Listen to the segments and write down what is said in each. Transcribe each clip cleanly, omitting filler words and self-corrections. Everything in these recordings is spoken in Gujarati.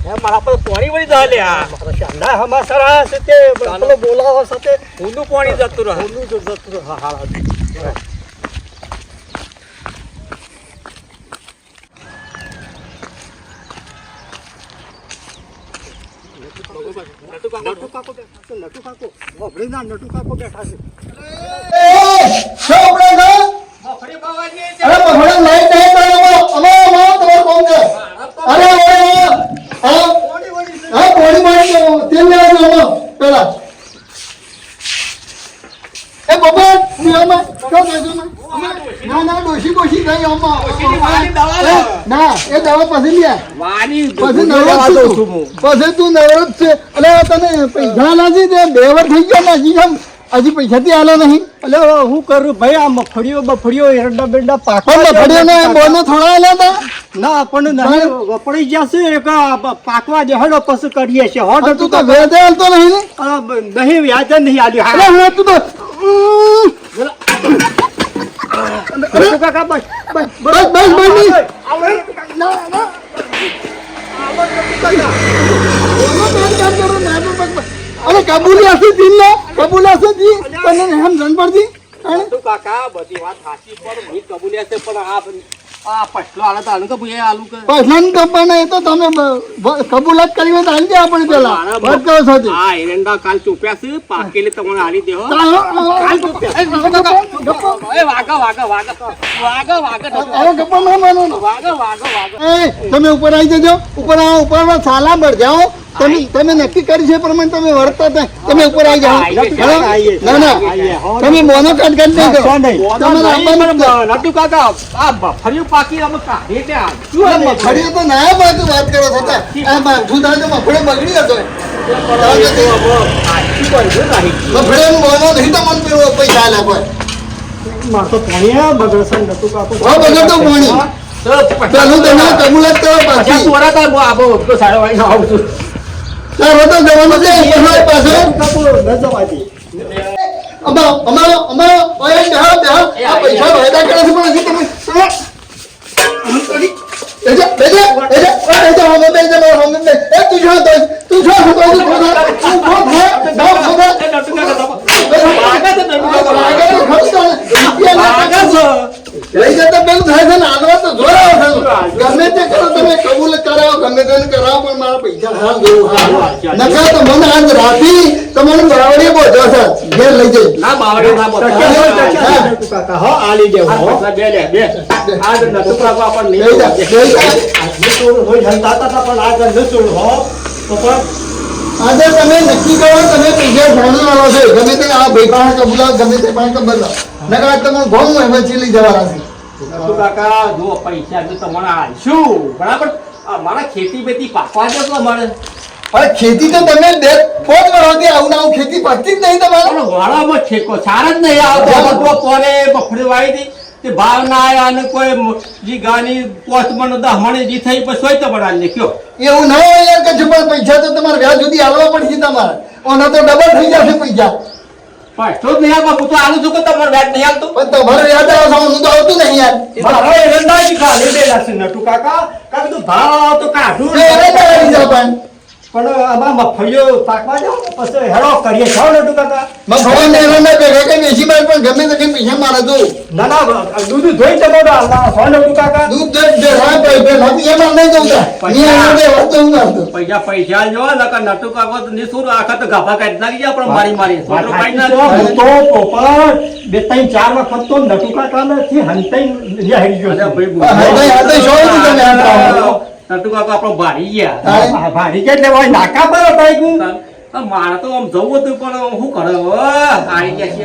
મારા પર પાણી વળી જાય લ્યા મારા શાંડા હમા સરા છે તે પેલો બોલાવો સાથે ઊંધું પાણી જતું રહે ઊંધું જતું રહે. હા નટુ કાકો બેઠા છે. નટુ કાકો વાપરી ના નટુ કાકો બેઠા છે. મફળી બાવાજી છે. અરે બહડા લાઈટ નહીં પડે અમાર તમાર કોણ છે અરે હા પાણી તેલ લેવા દો પેલા એ બાબા નિયમમાં ક્યાં દેજો ના ડોશી ગઈ ના એ દવા પછી લે વાની પછી નવરત છું પછી તું નવરત છે અલે તને પૈસા લાજી દે 2 વાર થઈ ગયા ને હજી પૈસા થી આલો નહીં અલે હું કરું ભાઈ આ મફળીઓ એરડા બેરડા પાકવા મફળીઓ ને બોનો થોડા આલ્યા તા ના પણ નહીં વપરાઈ જશે એક પાકવા દે હડો પછી કરીએ છે હો તું તો વેદે આલતો નહીં ને નહીં વ્યાજ નહીં આલ્યું અરે હવે તું તો કાકા બસ અરે કબૂલી હશે જી તને એમ જણ પડતી તું કાકા બધી વાત સાચી પણ હું કબૂલ્યા છે પણ આ પટલો આલે તો આલુ કે ભૂયા આલુ કે પૈસાની કંપની એ તો તમે કબૂલાત કરી હોય તો આલી દે આપણે પેલા વાત કરો છો આ એરંડા કાલ ચોપ્યા છે પાકેલે તમને આલી દેહો કાલ ચોપ્યા એ વાગા હવે ગપ્પા ના માનો તમે ઉપર આવી જજો ઉપર સાલા ભર જાઓ તમે નક્કી કરી છે પ્રમાણે તમે વર્તતા હતા તમે ઉપર આવી જાઓ ના તમે મોનો કાઢ નહીં નટુ કાકા આ ફર્યું પાકી અમે કાઢી ત્યાં મફળીઓ તો ના બાજુ વાત કરો છો મફળો બગડી જતો મફળીઓ મોનો નહીં તો મન પેલો પૈસા આલે કોઈ માર તો પાણી બગડશે નટુ કાકો બગડતો પાણી પેલું તમે કબૂલાત કરો પાછી તોરા તો આબો તો સારો વાળી આવું છું તારો તો જવાનો છે પાસે કાકો ન જવા દે અમારો ઓય બેહો આ પૈસા વાયદા કરે છે પણ હજી ગમે તે કરો તમે કબૂલ કરાવો ગમે તેને કરાવો પણ મારા પૈસા હાલ દેવું નકા તો મને આજ રાતી તમારું બાવડી બોધો છે ઘેર લઈ જઈ ના બાવડી ના બોલ કાકા હો આલી દેવો બે આ નટુ કાકા પણ નહીં આજે તમે નક્કી કરો તમે પૈસા ભણવા વાળો છે ગમે તે આ ભાઈ પાસે કબૂલા ગમે તે પાસે કબૂલા નકા તમે ભોમ એમાં લઈ જવાના છે નટુ કાકા જો પૈસા જો તમને આલશું બરાબર મારા ખેતી બેતી પાકવા દે તો અમારે અરે ખેતી તો તમે 5 વર્ષથી આવું ખેતી પડતી જ નહીં તમારે વાળામાં ઠેકો સાર જ નહીં આવતો પોરે મફળી વાળી હતી તે ભાવ ના આયા અને કોઈ જી ગાની પોસ્ટ મનો 10 મણે જી થઈ પછી સોય તો બના લખ્યો એવું ન હોય યાર કે જબર પૈસા તો તમારે વ્યાજ સુધી આલવા પડશે તમારે ઓના તો ડબલ થઈ જશે પૈસા તો જ નહીં આપા હું તો આલું છું કે તમારે વ્યાજ નહીં આવતું પણ તમારે વ્યાજ આવવાનું તો આવતું નહીં યાર મારો એરંડા જ ખાલી બે લાગશે નટુ કાકા કાકા તો ભાવ તો કાઢું પણ આમાં મફળીઓ પાકવા જાવ પછી હેરો કરીએ છો નટુ કાકા મફળીઓ ને એરંડા ભેગા કઈ વેચી માર પણ ગમે તે કઈ પૈસા મારે દો ના દૂધ ધોઈ તમે સો નટુ કાકા દૂધ દે હા ભાઈ એમાં નહીં દઉં ની આને વાત હું કરતો પૈસા જો નકા નટુ કાકો તો નિસુર આખા તો ગાભા કાઢી નાખી જાય પણ મારી સોટો કાઢી નાખી તો પોપર 2-3-4 વખત તો નટુ કાકા નથી હંતાઈ હેડી ગયો નટુ કાકો આપણો ભારી ગયા ભારી કે એટલે હોય નાકા પર અટાઈ મારે તો આમ જવું હતું પણ શું કરે આવી ગયા છે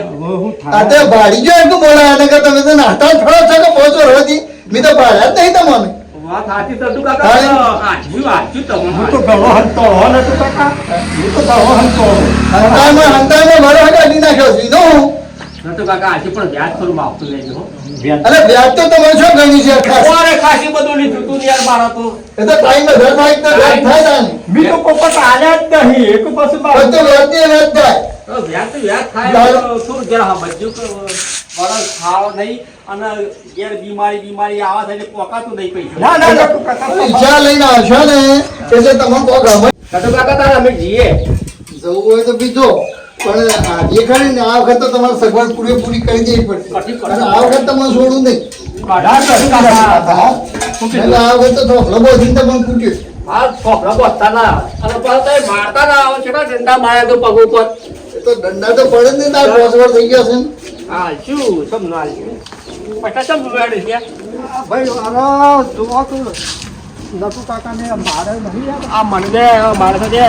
આ તો ભાડી જો એટલું બોલા અને કે તમે તો નાસ્તા થોડો છો કે પહોંચો રોજી મેં તો ભાડ્યા જ નહીં તમને વાત સાચી નટુ કાકા આજુ તમને હું તો ઘણો હંતો હો નટુ કાકા હું તો ઘણો હંતો હંતામાં મારો હટાડી નાખ્યો સીધો હું નટુ કાકા આજે પણ વ્યાજ થોડું માપતું લેજો અરે વ્યાજ તો તમારે શું ગણી છે ખાસી બધું લીધું તું યાર મારા તો એ તો ટાઈમ ઘર થાય તો વ્યાજ થાય ને મી તો પોપટ આલ્યા જ નહીં એક પાછું તો વ્યાજ થાય વ્યાજ થાય થોડું જરા હા બજ્જુ વરસ ખાવ નહીં અને ઘેર બીમારી આવા થાય એટલે પોકાતું નહીં પૈસા. ના ના નટુ કાકા પૈસા લઈને આવશો ને એટલે તમે કોઈ ગમે નટુ કાકા તારે અમે જઈએ. જવું હોય તો બીજો પણ આજે ખરી ને આ વખત તો તમારે સગવડ પૂરેપૂરી કરી દેવી પડશે અને આ વખત તમારે છોડવું નહીં ના નટુ કાકા એટલે આ વખત તો થોડો બધીને તમને કૂટ્યું હા છોકરા બસતા ના અને પાછા તમે મારતા ના આવો કેટલા દંડા માર્યા તો પગ ઉપર. એ તો દંડા તો પડે જ નહીં તાર ટ્રાન્સફર થઈ ગયા છે ને હા શું સમ ના લ્યો પૈસા ચમ ઉડાડી છે ભાઈ અરે જુઓ તો નટુ કાકાને મારે નહીં યાર આ મને મારે સાથે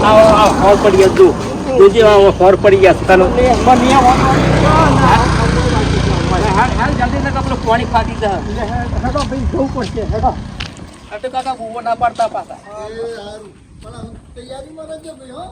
આ હોર પડી ગયા તું જોજે હોર પડી ગયા છે તને હાલ જલ્દી ને આપણે પાણી ખાધી છે હેડો ભાઈ જવું પડશે હેડો અટે કાકા બુવો ના પાડતા પાછા એ સારું પણ તૈયારીમાં રહેજો ભાઈ હો